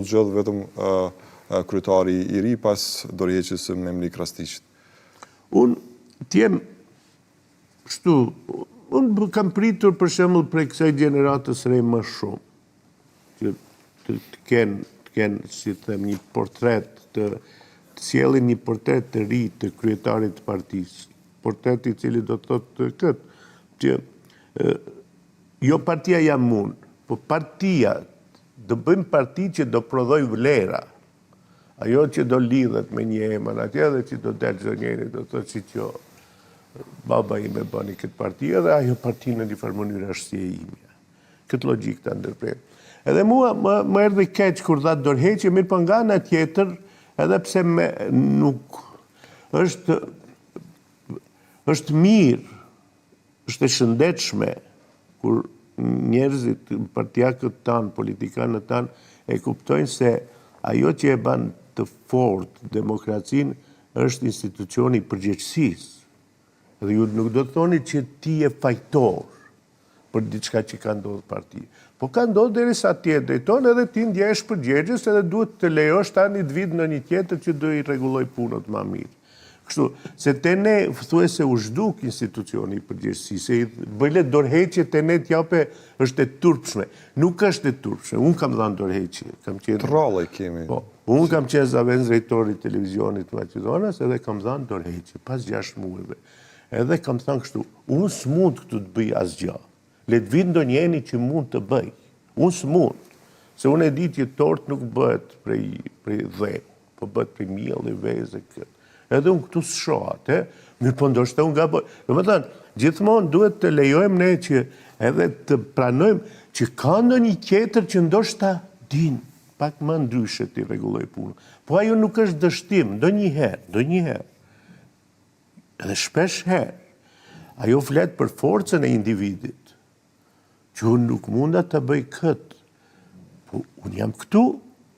zgjodh vetëm kryetari I ri pas dorëheqjes së Memlik Rastiqit. Unë t'jem kështu, unë kam pritur për shembull prej kësaj gjeneratës re më shumë, që të kenë, si them, një portret të sjellin një portret të ri të kryetarit të partisë, portret I cili do të thotë këtë, që jo partia jam unë, po partia, do bëjmë parti që do prodhoj vlera, ajo që do lidhet me një emër atje dhe që do delë çdo njeri, do thotë si që baba ime bëni këtë parti dhe ajo parti në një farë mënyrë është si e imja. Këtë logjik të ndërprer. Edhe mua më erdhi keq kur dha dorëheqje, mirë po nga ana tjetër, edhe pse nuk është mirë, është e shëndetshme kur njerëzit, partijakët tanë, politikanët tanë, e kuptojnë se ajo që e ban të fortë demokracinë është institucioni I përgjegjësisë. Dhe ju nuk do të thoni që ti je fajtor për diçka që ka ndodhur parti. Po ka ndodhur derisa ti e drejton edhe ti ndjehesh përgjegjës edhe duhet të lejosh tani të vitë në një tjetër që do I rregulloj punët më mirë. Kështu, se te ne thuajse u zhduk institucioni I përgjegjësisë, se bëjle dorëheqje te ne t'jape është e turpshme. Nuk është e turpshme. Unë kam dhënë dorëheqje. Trolle kemi. Po, unë kam qenë zavend drejtori I televizionit të Maqedonisë edhe kam dhënë dorëheqje pas 6 muajve. Edhe kam thënë kështu, unë s'mund këtu të bëj asgjë. Le të vinë ndonjëri që mund të bëj. Unë s'mund. Se unë e di që tort nuk bëhet prej dhe, po bëhet prej mielli, vezë këtë. Edhe unë këtu s'shoh atë, mirë po ndoshta unë gaboj. Domethënë, gjithmonë duhet të lejojmë ne që edhe të pranojmë që ka ndonjë tjetër që ndoshta din pak më ndryshe të rregulloj punën. Po ajo nuk është dështim, ndonjëherë. Edhe shpesh herë, ajo flet për forcën e individit, që unë nuk munda të bëj këtë, po unë jam këtu,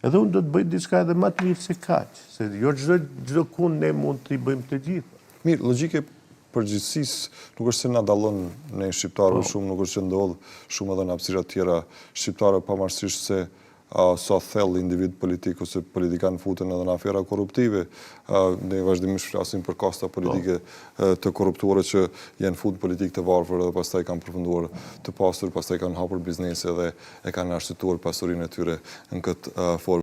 edhe unë do të bëj diçka edhe më të mirë se kaq, se jo çdo kund ne mund të I bëjmë të gjitha. Mirë, logjike përgjithësisë nuk është se na dallon ne shqiptarëve shumë, nuk është që ndodh shumë edhe në hapësira të tjera shqiptare pavarësisht se sa thellë individ politik ose politikan futen edhe në afera korruptive. Ne vazhdimisht flasim për kasta politike të korruptuara që janë fut politik të varfër dhe pastaj kanë përfunduar të pasur, pastaj kanë hapur biznese dhe e kanë arsytuar pasurinë e tyre në këtë formë.